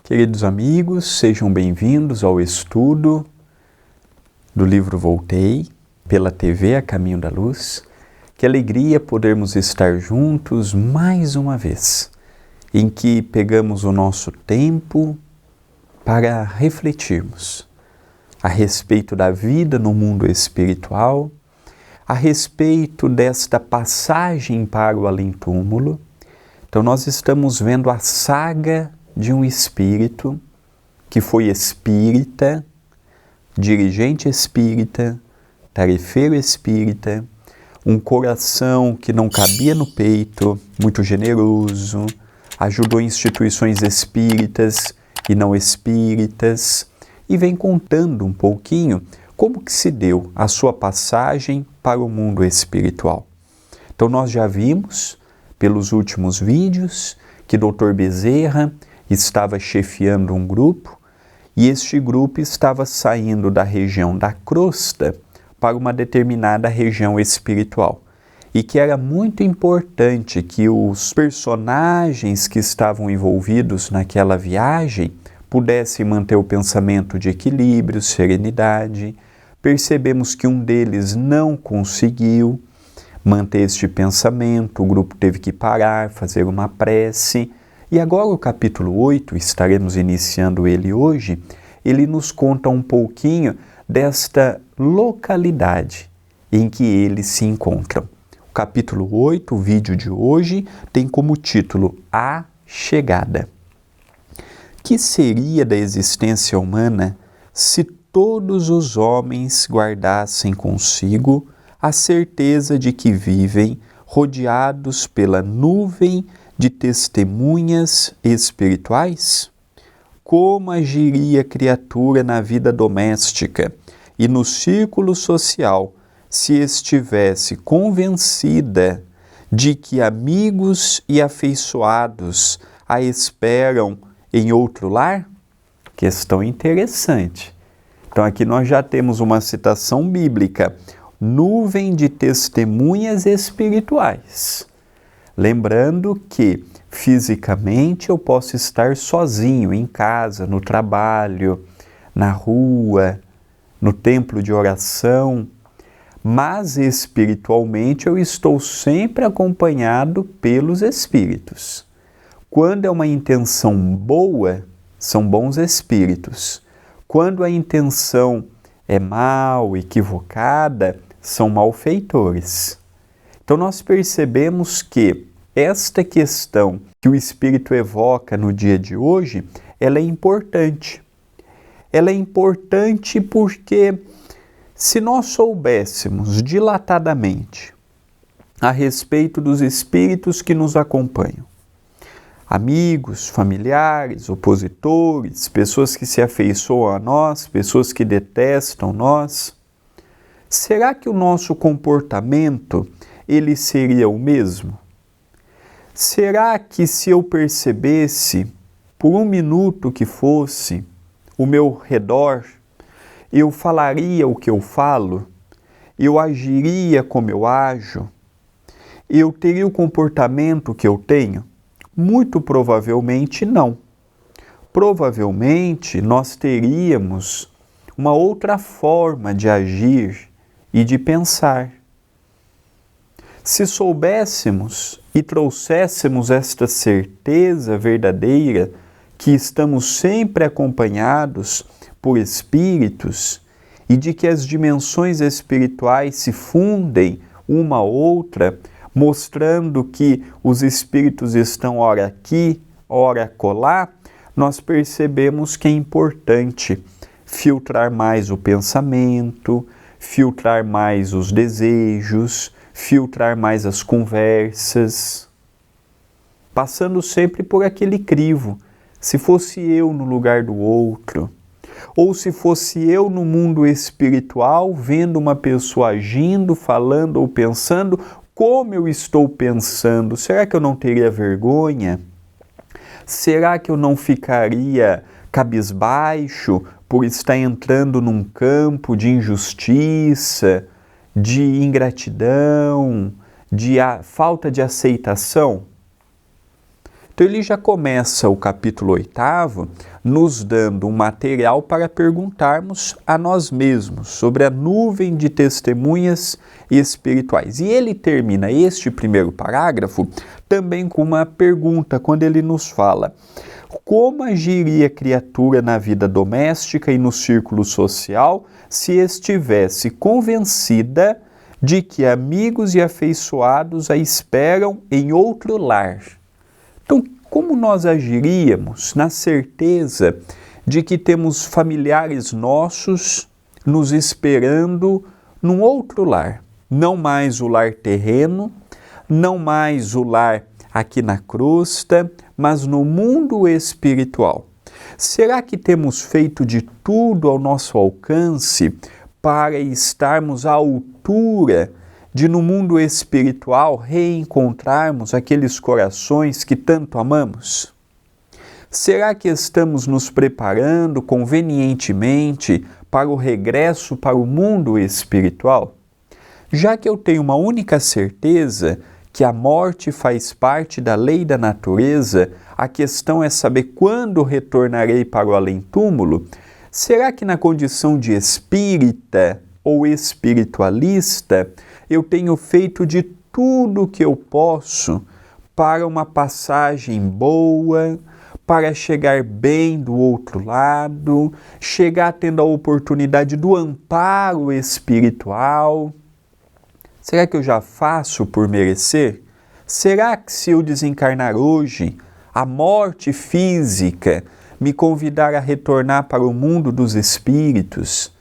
Queridos amigos, sejam bem-vindos ao estudo do livro Voltei, pela TV A Caminho da Luz. Que alegria podermos estar juntos mais uma vez, em que pegamos o nosso tempo para refletirmos a respeito da vida no mundo espiritual, a respeito desta passagem para o além-túmulo. Então nós estamos vendo a saga de um espírito que foi espírita, dirigente espírita, tarefeiro espírita, um coração que não cabia no peito, muito generoso, ajudou instituições espíritas e não espíritas, e vem contando um pouquinho como que se deu a sua passagem para o mundo espiritual. Então nós já vimos, pelos últimos vídeos, que Dr. Bezerra estava chefiando um grupo, e este grupo estava saindo da região da crosta para uma determinada região espiritual. E que era muito importante que os personagens que estavam envolvidos naquela viagem pudessem manter o pensamento de equilíbrio, serenidade. Percebemos que um deles não conseguiu manter este pensamento, o grupo teve que parar, fazer uma prece. E agora o capítulo 8, estaremos iniciando ele hoje, ele nos conta um pouquinho desta localidade em que eles se encontram. O capítulo 8, o vídeo de hoje, tem como título A Chegada. Que seria da existência humana se todos os homens guardassem consigo a certeza de que vivem rodeados pela nuvem de testemunhas espirituais? Como agiria a criatura na vida doméstica e no círculo social se estivesse convencida de que amigos e afeiçoados a esperam em outro lar? Questão interessante. Então aqui nós já temos uma citação bíblica, nuvem de testemunhas espirituais. Lembrando que fisicamente eu posso estar sozinho, em casa, no trabalho, na rua, no templo de oração, mas espiritualmente eu estou sempre acompanhado pelos espíritos. Quando é uma intenção boa, são bons espíritos. Quando a intenção é mal, equivocada, são malfeitores. Então nós percebemos que esta questão que o Espírito evoca no dia de hoje, ela é importante. Ela é importante porque se nós soubéssemos dilatadamente a respeito dos espíritos que nos acompanham, amigos, familiares, opositores, pessoas que se afeiçoam a nós, pessoas que detestam nós, será que o nosso comportamento ele seria o mesmo? Será que se eu percebesse, por um minuto que fosse, o meu redor, eu falaria o que eu falo? Eu agiria como eu ajo? Eu teria o comportamento que eu tenho? Muito provavelmente não. Provavelmente nós teríamos uma outra forma de agir e de pensar. Se soubéssemos e trouxéssemos esta certeza verdadeira que estamos sempre acompanhados por espíritos e de que as dimensões espirituais se fundem uma à outra, mostrando que os espíritos estão ora aqui, ora acolá, nós percebemos que é importante filtrar mais o pensamento, filtrar mais os desejos, filtrar mais as conversas, passando sempre por aquele crivo. se fosse eu no lugar do outro, ou se fosse eu no mundo espiritual, vendo uma pessoa agindo, falando ou pensando, como eu estou pensando, será que eu não teria vergonha? Será que eu não ficaria cabisbaixo por estar entrando num campo de injustiça, de ingratidão, de falta de aceitação? Então ele já começa o capítulo 8º nos dando um material para perguntarmos a nós mesmos sobre a nuvem de testemunhas espirituais. E ele termina este primeiro parágrafo também com uma pergunta, quando ele nos fala: como agiria a criatura na vida doméstica e no círculo social se estivesse convencida de que amigos e afeiçoados a esperam em outro lar? Então, como nós agiríamos na certeza de que temos familiares nossos nos esperando num outro lar? Não mais o lar terreno, não mais o lar aqui na crosta, mas no mundo espiritual. Será que temos feito de tudo ao nosso alcance para estarmos à altura de no mundo espiritual reencontrarmos aqueles corações que tanto amamos? Será que estamos nos preparando convenientemente para o regresso para o mundo espiritual? Já que eu tenho uma única certeza, que a morte faz parte da lei da natureza, a questão é saber quando retornarei para o além-túmulo, será que na condição de espírita ou espiritualista eu tenho feito de tudo o que eu posso para uma passagem boa, para chegar bem do outro lado, chegar tendo a oportunidade do amparo espiritual? Será que eu já faço por merecer? Será que se eu desencarnar hoje, a morte física me convidar a retornar para o mundo dos espíritos,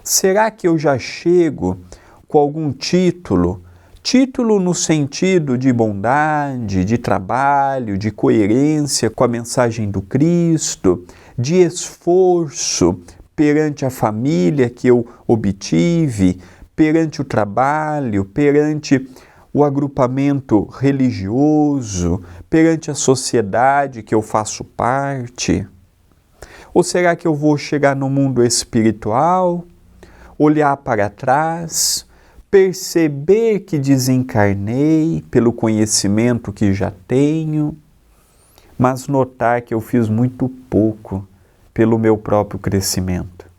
será que eu já chego com algum título? Título no sentido de bondade, de trabalho, de coerência com a mensagem do Cristo, de esforço perante a família que eu obtive, perante o trabalho, perante o agrupamento religioso, perante a sociedade que eu faço parte? Ou será que eu vou chegar no mundo espiritual, olhar para trás, perceber que desencarnei pelo conhecimento que já tenho, mas notar que eu fiz muito pouco pelo meu próprio crescimento?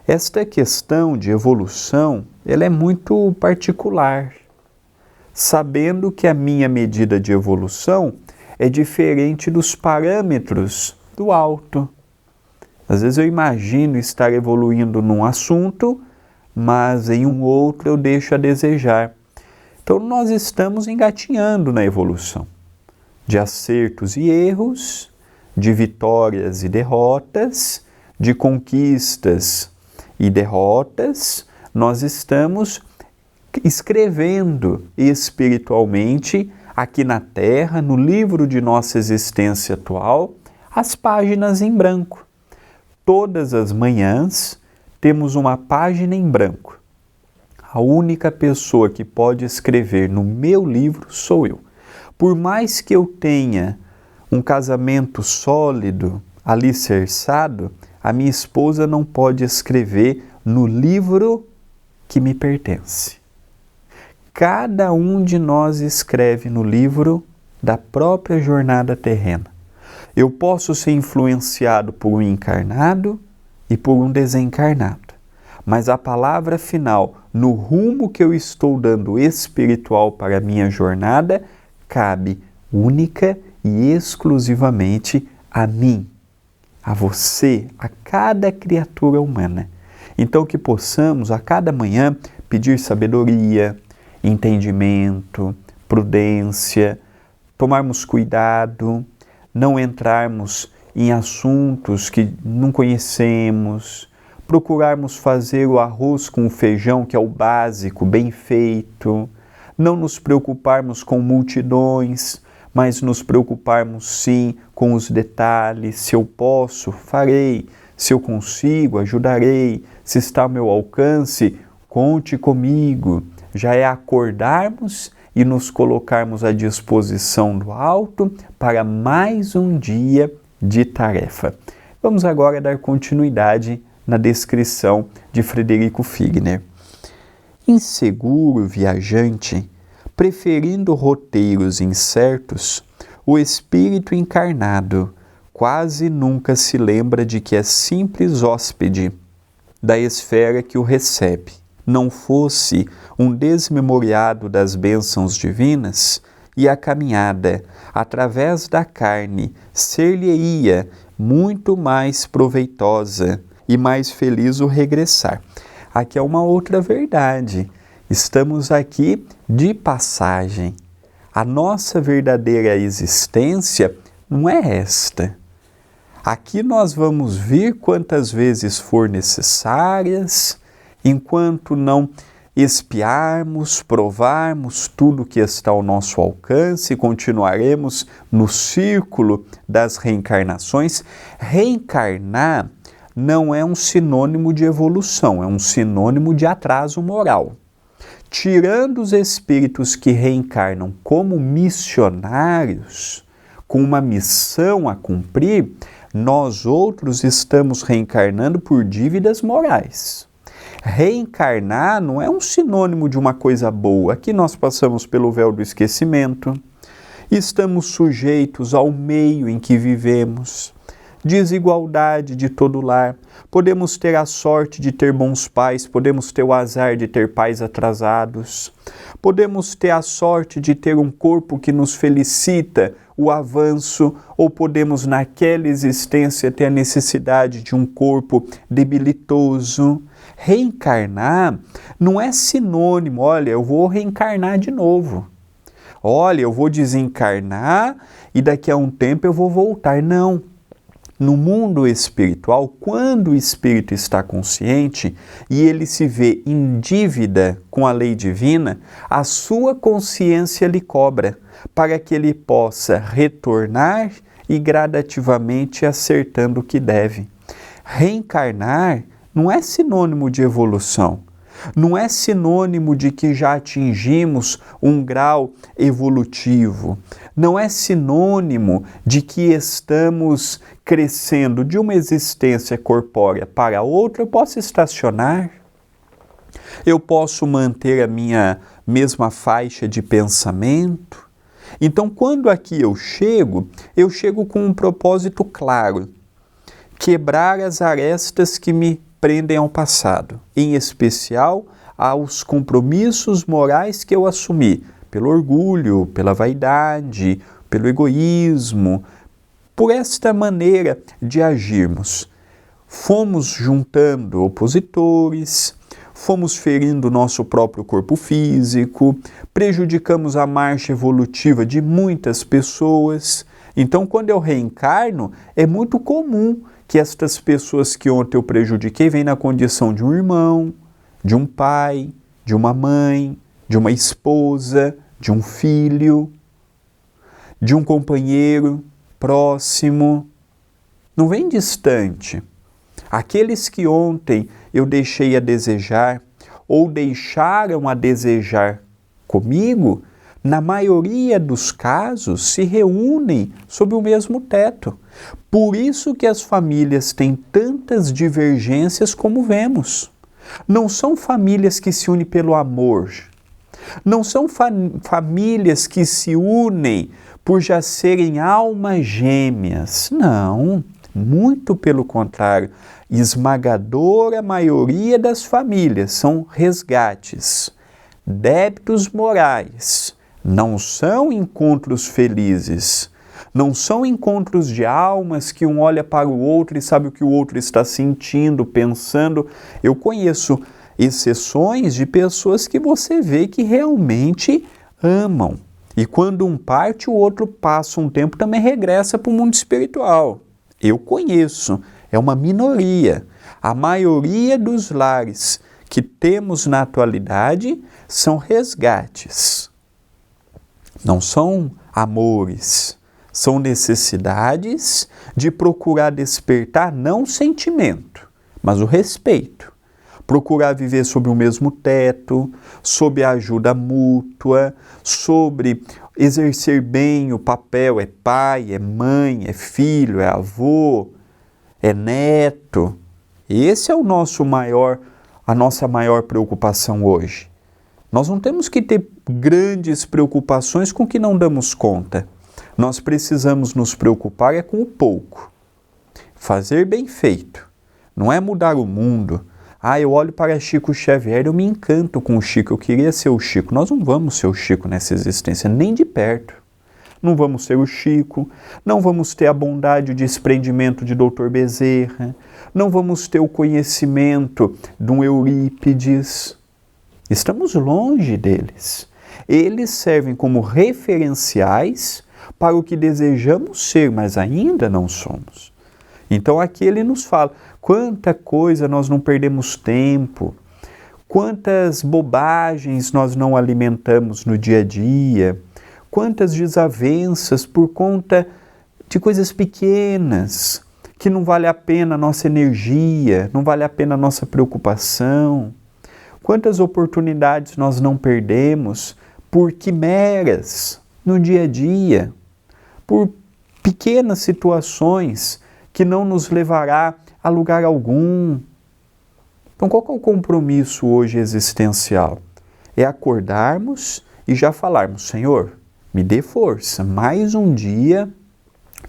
Esta questão de evolução, ela é muito particular, sabendo que a minha medida de evolução é diferente dos parâmetros do alto. Às vezes eu imagino estar evoluindo num assunto, mas em um outro eu deixo a desejar. Então nós estamos engatinhando na evolução, de acertos e erros, de vitórias e derrotas, de conquistas e derrotas. Nós estamos escrevendo espiritualmente aqui na Terra, no livro de nossa existência atual, as páginas em branco. Todas as manhãs temos uma página em branco. A única pessoa que pode escrever no meu livro sou eu. Por mais que eu tenha um casamento sólido, alicerçado, a minha esposa não pode escrever no livro que me pertence. Cada um de nós escreve no livro da própria jornada terrena. Eu posso ser influenciado por um encarnado e por um desencarnado, mas a palavra final, no rumo que eu estou dando espiritual para a minha jornada, cabe única e exclusivamente a mim, a você, a cada criatura humana. Então que possamos a cada manhã pedir sabedoria, entendimento, prudência, tomarmos cuidado, não entrarmos em assuntos que não conhecemos, procurarmos fazer o arroz com o feijão, que é o básico, bem feito, não nos preocuparmos com multidões, mas nos preocuparmos sim com os detalhes. Se eu posso, farei. Se eu consigo, ajudarei. Se está ao meu alcance, conte comigo. Já é acordarmos e nos colocarmos à disposição do alto para mais um dia de tarefa. Vamos agora dar continuidade na descrição de Frederico Figner. Inseguro viajante, preferindo roteiros incertos, o espírito encarnado quase nunca se lembra de que é simples hóspede da esfera que o recebe. Não fosse um desmemoriado das bênçãos divinas, e a caminhada através da carne ser-lhe-ia muito mais proveitosa e mais feliz o regressar. Aqui é uma outra verdade. Estamos aqui de passagem. A nossa verdadeira existência não é esta. Aqui nós vamos vir quantas vezes for necessárias, enquanto não espiarmos, provarmos tudo que está ao nosso alcance, continuaremos no círculo das reencarnações. Reencarnar não é um sinônimo de evolução, é um sinônimo de atraso moral. Tirando os espíritos que reencarnam como missionários, com uma missão a cumprir, nós outros estamos reencarnando por dívidas morais. Reencarnar não é um sinônimo de uma coisa boa. Aqui nós passamos pelo véu do esquecimento, estamos sujeitos ao meio em que vivemos, desigualdade de todo lar. Podemos ter a sorte de ter bons pais, podemos ter o azar de ter pais atrasados, podemos ter a sorte de ter um corpo que nos felicita o avanço, ou podemos naquela existência ter a necessidade de um corpo debilitoso. Reencarnar não é sinônimo, olha, eu vou reencarnar de novo. Olha, eu vou desencarnar e daqui a um tempo eu vou voltar. Não. No mundo espiritual, quando o espírito está consciente e ele se vê em dívida com a lei divina, a sua consciência lhe cobra para que ele possa retornar e gradativamente acertando o que deve. Reencarnar não é sinônimo de evolução. Não é sinônimo de que já atingimos um grau evolutivo. Não é sinônimo de que estamos crescendo de uma existência corpórea para outra. Eu posso estacionar. Eu posso manter a minha mesma faixa de pensamento. Então, quando aqui eu chego com um propósito claro: quebrar as arestas que me prendem ao passado, em especial aos compromissos morais que eu assumi, pelo orgulho, pela vaidade, pelo egoísmo, por esta maneira de agirmos. Fomos juntando opositores, fomos ferindo nosso próprio corpo físico, prejudicamos a marcha evolutiva de muitas pessoas. Então, quando eu reencarno, é muito comum que estas pessoas que ontem eu prejudiquei venham na condição de um irmão, de um pai, de uma mãe, de uma esposa, de um filho, de um companheiro próximo. Não vem distante. Aqueles que ontem eu deixei a desejar ou deixaram a desejar comigo, na maioria dos casos, se reúnem sob o mesmo teto. Por isso que as famílias têm tantas divergências como vemos. Não são famílias que se unem pelo amor. Não são famílias que se unem por já serem almas gêmeas. Não, muito pelo contrário. Esmagadora maioria das famílias são resgates, débitos morais. Não são encontros felizes, não são encontros de almas que um olha para o outro e sabe o que o outro está sentindo, pensando. Eu conheço exceções de pessoas que você vê que realmente amam. E quando um parte, o outro passa um tempo, também regressa para o mundo espiritual. Eu conheço, é uma minoria. A maioria dos lares que temos na atualidade são resgates. Não são amores, são necessidades de procurar despertar não o sentimento, mas o respeito. Procurar viver sob o mesmo teto, sob a ajuda mútua, sobre exercer bem o papel, é pai, é mãe, é filho, é avô, é neto. Esse é a nossa maior preocupação hoje. Nós não temos que ter grandes preocupações com o que não damos conta. Nós precisamos nos preocupar é com o pouco. Fazer bem feito. Não é mudar o mundo. Eu olho para Chico Xavier, eu me encanto com o Chico, eu queria ser o Chico. Nós não vamos ser o Chico nessa existência, nem de perto. Não vamos ser o Chico, não vamos ter a bondade e o desprendimento de Dr. Bezerra, não vamos ter o conhecimento de um Eurípides. Estamos longe deles. Eles servem como referenciais para o que desejamos ser, mas ainda não somos. Então aqui ele nos fala, quanta coisa nós não perdemos tempo, quantas bobagens nós não alimentamos no dia a dia, quantas desavenças por conta de coisas pequenas, que não vale a pena a nossa energia, não vale a pena a nossa preocupação. Quantas oportunidades nós não perdemos por quimeras no dia a dia, por pequenas situações que não nos levará a lugar algum. Então, qual é o compromisso hoje existencial? É acordarmos e já falarmos, Senhor, me dê força, mais um dia,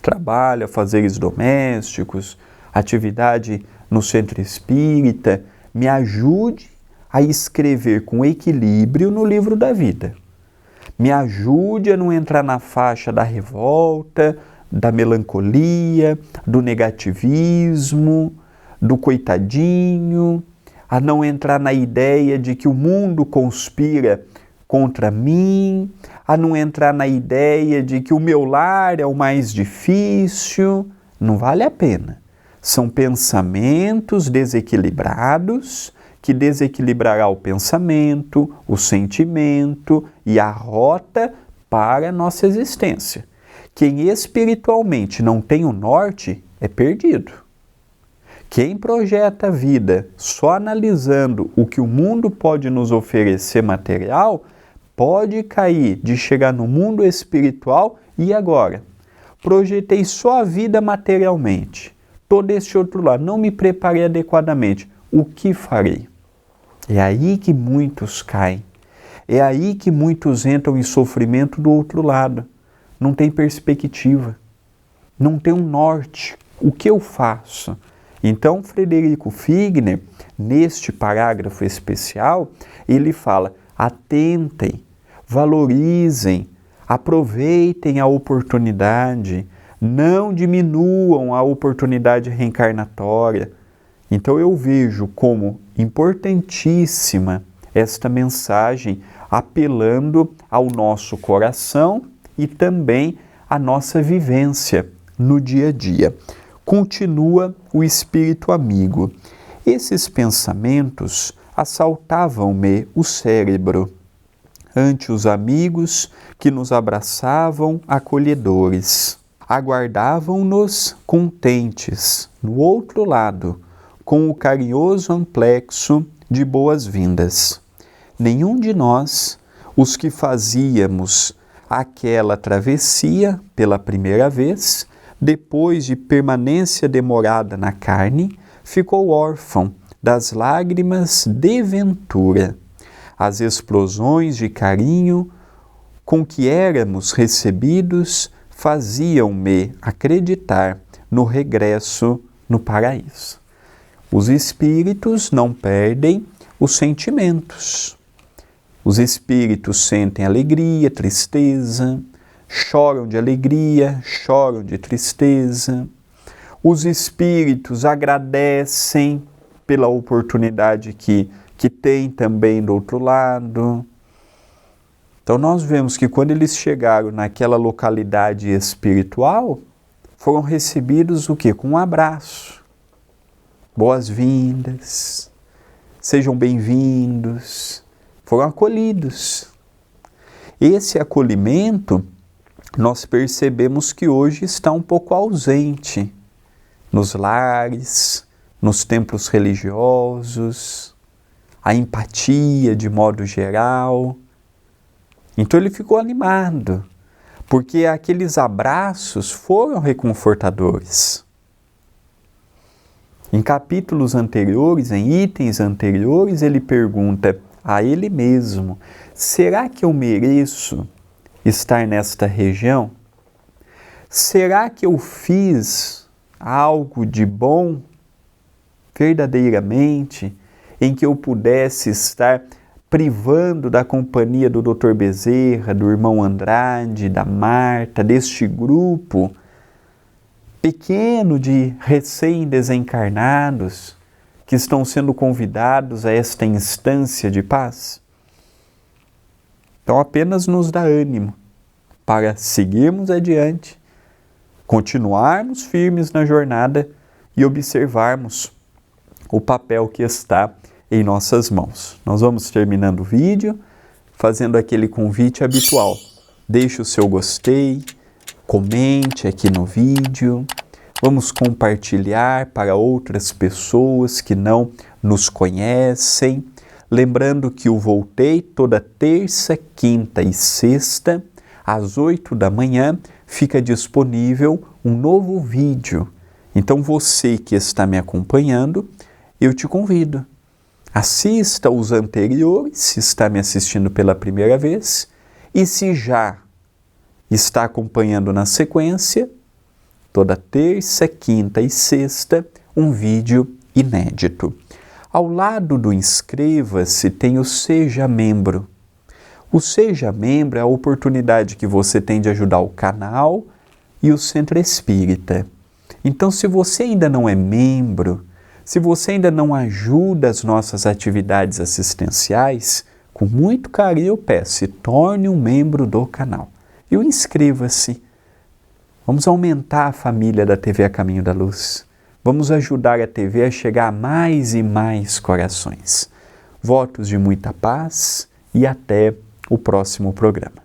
trabalho, afazeres domésticos, atividade no centro espírita, me ajude a escrever com equilíbrio no livro da vida. Me ajude a não entrar na faixa da revolta, da melancolia, do negativismo, do coitadinho, a não entrar na ideia de que o mundo conspira contra mim, a não entrar na ideia de que o meu lar é o mais difícil. Não vale a pena. São pensamentos desequilibrados que desequilibrará o pensamento, o sentimento e a rota para a nossa existência. Quem espiritualmente não tem o norte é perdido. Quem projeta a vida só analisando o que o mundo pode nos oferecer material, pode cair de chegar no mundo espiritual e agora? Projetei só a vida materialmente. Todo esse outro lado, não me preparei adequadamente. O que farei? É aí que muitos caem. É aí que muitos entram em sofrimento do outro lado. Não tem perspectiva. Não tem um norte. O que eu faço? Então, Frederico Figner, neste parágrafo especial, ele fala, atentem, valorizem, aproveitem a oportunidade, não diminuam a oportunidade reencarnatória. Então eu vejo como importantíssima esta mensagem, apelando ao nosso coração e também à nossa vivência no dia a dia. Continua o espírito amigo. Esses pensamentos assaltavam-me o cérebro, ante os amigos que nos abraçavam acolhedores. Aguardavam-nos contentes, no outro lado, com o carinhoso amplexo de boas-vindas. Nenhum de nós, os que fazíamos aquela travessia pela primeira vez, depois de permanência demorada na carne, ficou órfão das lágrimas de ventura. As explosões de carinho com que éramos recebidos faziam-me acreditar no regresso no paraíso. Os espíritos não perdem os sentimentos. Os espíritos sentem alegria, tristeza, choram de alegria, choram de tristeza. Os espíritos agradecem pela oportunidade que tem também do outro lado. Então nós vemos que quando eles chegaram naquela localidade espiritual, foram recebidos o quê? Com um abraço. Boas-vindas, sejam bem-vindos, foram acolhidos. Esse acolhimento nós percebemos que hoje está um pouco ausente nos lares, nos templos religiosos, a empatia de modo geral. Então ele ficou animado, porque aqueles abraços foram reconfortadores. Em capítulos anteriores, em itens anteriores, ele pergunta a ele mesmo: será que eu mereço estar nesta região? Será que eu fiz algo de bom verdadeiramente em que eu pudesse estar privando da companhia do Dr. Bezerra, do irmão Andrade, da Marta, deste grupo pequeno de recém-desencarnados que estão sendo convidados a esta instância de paz? Então apenas nos dá ânimo para seguirmos adiante, continuarmos firmes na jornada e observarmos o papel que está em nossas mãos. Nós vamos terminando o vídeo fazendo aquele convite habitual. Deixe o seu gostei, comente aqui no vídeo, vamos compartilhar para outras pessoas que não nos conhecem. Lembrando que o Voltei toda terça, quinta e sexta, às 8 da manhã, fica disponível um novo vídeo. Então você que está me acompanhando, eu te convido. Assista os anteriores, se está me assistindo pela primeira vez, e se já está acompanhando na sequência, toda terça, quinta e sexta, um vídeo inédito. Ao lado do inscreva-se tem o Seja Membro. O Seja Membro é a oportunidade que você tem de ajudar o canal e o Centro Espírita. Então, se você ainda não é membro, se você ainda não ajuda as nossas atividades assistenciais, com muito carinho eu peço, se torne um membro do canal. E inscreva-se. Vamos aumentar a família da TV A Caminho da Luz. Vamos ajudar a TV a chegar a mais e mais corações. Votos de muita paz e até o próximo programa.